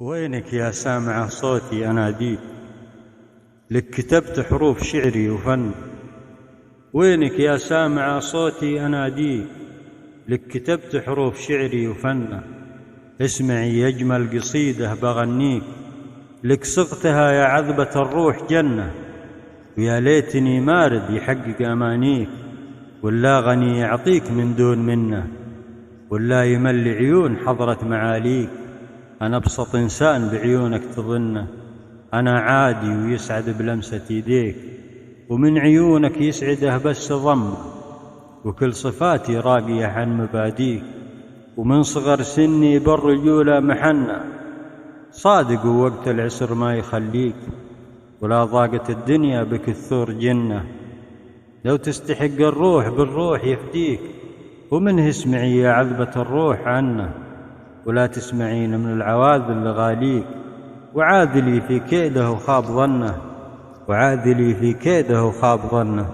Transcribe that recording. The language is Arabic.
وينك يا سامع صوتي أناديك، لك كتبت حروف شعري وفن. وينك يا سامع صوتي أناديك، لك كتبت حروف شعري وفن. اسمعي أجمل قصيدة بغنيك، لك صغتها يا عذبة الروح جنة. ويا ليتني مارد يحقق أمانيك، ولا غني يعطيك من دون منه، ولا يمل عيون حضرة معاليك. أنا أبسط إنسان بعيونك تظنه، أنا عادي ويسعد بلمسة يديك، ومن عيونك يسعده بس ضمه، وكل صفاتي راقية عن مباديك. ومن صغر سني بالرجولة محنة، صادق ووقت العسر ما يخليك، ولا ضاقت الدنيا بك الثور جنة. لو تستحق الروح بالروح يفديك، ومنه اسمعي يا عذبة الروح عنه، ولا تسمعين من العواذل اللي غاليك. وعاذلي في كيده وخاب ظنه، وعاذلي في كيده وخاب ظنه.